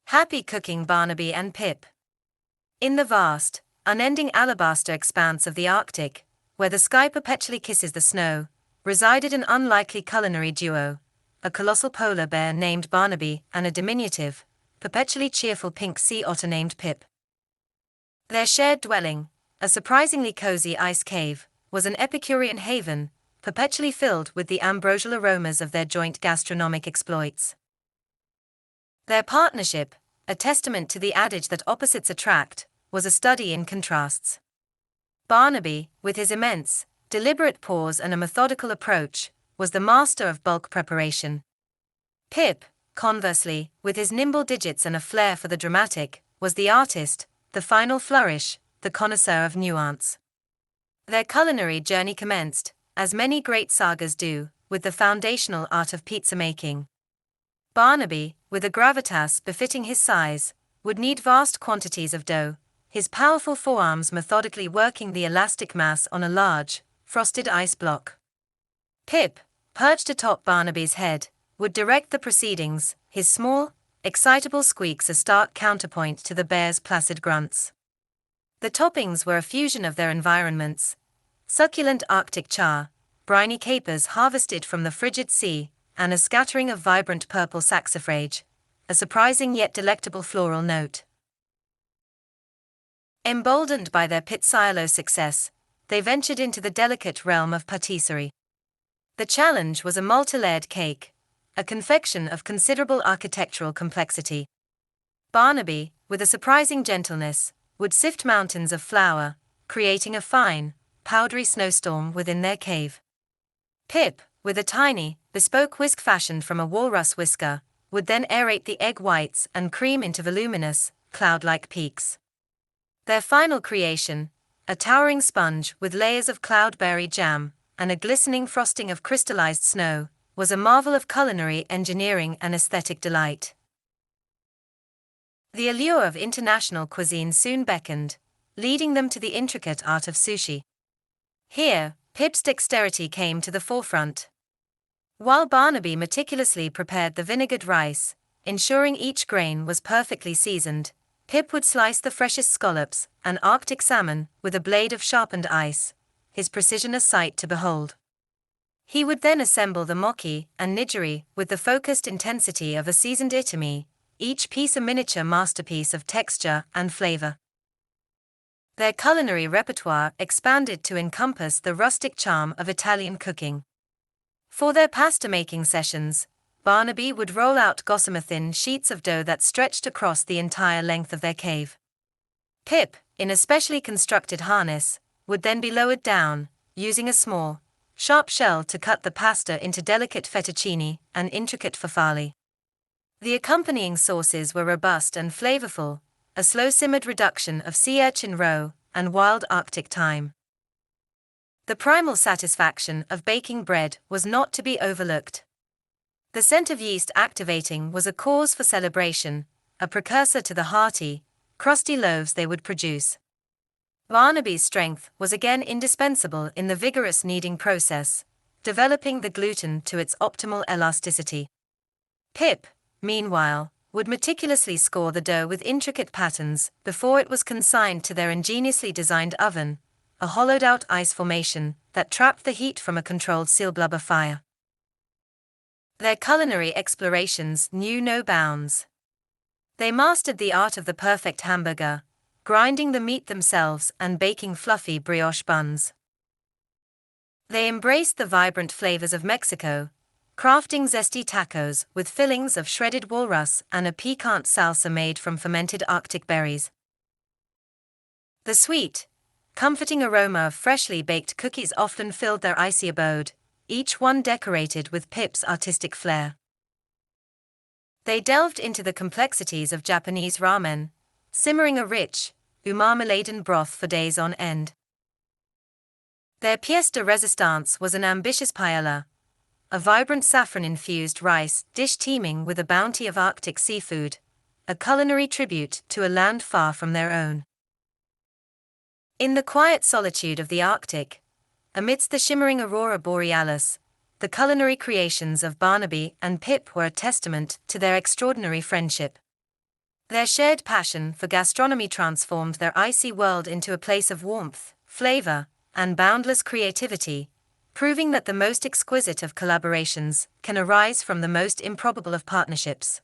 Happy cooking Barnaby and Pip. In the vast, unending alabaster expanse of the Arctic, where the sky perpetually kisses the snow, resided an unlikely culinary duo, a colossal polar bear named Barnaby and a diminutive, perpetually cheerful pink sea otter named Pip. Their shared dwelling, a surprisingly cozy ice cave, was an epicurean haven, perpetually filled with the ambrosial aromas of their joint gastronomic exploits. Their partnership, a testament to the adage that opposites attract, was a study in contrasts. Barnaby, with his immense, deliberate paws and a methodical approach, was the master of bulk preparation. Pip, conversely, with his nimble digits and a flair for the dramatic, was the artist, the final flourish, the connoisseur of nuance. Their culinary journey commenced, as many great sagas do, with the foundational art of pizza making. Barnaby, with a gravitas befitting his size, would knead vast quantities of dough, his powerful forearms methodically working the elastic mass on a large, frosted ice block. Pip, perched atop Barnaby's head, would direct the proceedings, his small, excitable squeaks a stark counterpoint to the bear's placid grunts. The toppings were a fusion of their environments: succulent Arctic char, briny capers harvested from the frigid sea, and a scattering of vibrant purple saxifrage, a surprising yet delectable floral note. Emboldened by their pizzaiolo success, they ventured into the delicate realm of patisserie. The challenge was a multi-layered cake, a confection of considerable architectural complexity. Barnaby, with a surprising gentleness, would sift mountains of flour, creating a fine, powdery snowstorm within their cave. Pip, with a tiny, bespoke whisk fashioned from a walrus whisker, would then aerate the egg whites and cream into voluminous, cloud-like peaks. Their final creation, a towering sponge with layers of cloudberry jam and a glistening frosting of crystallized snow, was a marvel of culinary engineering and aesthetic delight. The allure of international cuisine soon beckoned, leading them to the intricate art of sushi. Here, Pip's dexterity came to the forefront. While Barnaby meticulously prepared the vinegared rice, ensuring each grain was perfectly seasoned, Pip would slice the freshest scallops and Arctic salmon with a blade of sharpened ice, his precision a sight to behold. He would then assemble the mochi and nigiri with the focused intensity of a seasoned itami, each piece a miniature masterpiece of texture and flavor. Their culinary repertoire expanded to encompass the rustic charm of Italian cooking. For their pasta-making sessions, Barnaby would roll out gossamer-thin sheets of dough that stretched across the entire length of their cave. Pip, in a specially constructed harness, would then be lowered down, using a small, sharp shell to cut the pasta into delicate fettuccine and intricate farfalle. The accompanying sauces were robust and flavorful, a slow-simmered reduction of sea urchin roe and wild Arctic thyme. The primal satisfaction of baking bread was not to be overlooked. The scent of yeast activating was a cause for celebration, a precursor to the hearty, crusty loaves they would produce. Barnaby's strength was again indispensable in the vigorous kneading process, developing the gluten to its optimal elasticity. Pip, meanwhile, would meticulously score the dough with intricate patterns before it was consigned to their ingeniously designed oven, a hollowed-out ice formation that trapped the heat from a controlled seal-blubber fire. Their culinary explorations knew no bounds. They mastered the art of the perfect hamburger, grinding the meat themselves and baking fluffy brioche buns. They embraced the vibrant flavors of Mexico, crafting zesty tacos with fillings of shredded walrus and a piquant salsa made from fermented Arctic berries. The sweet, comforting aroma of freshly baked cookies often filled their icy abode, each one decorated with Pip's artistic flair. They delved into the complexities of Japanese ramen, simmering a rich, umami-laden broth for days on end. Their pièce de résistance was an ambitious paella, a vibrant saffron-infused rice dish teeming with a bounty of Arctic seafood, a culinary tribute to a land far from their own. In the quiet solitude of the Arctic, amidst the shimmering aurora borealis, the culinary creations of Barnaby and Pip were a testament to their extraordinary friendship. Their shared passion for gastronomy transformed their icy world into a place of warmth, flavor, and boundless creativity, proving that the most exquisite of collaborations can arise from the most improbable of partnerships.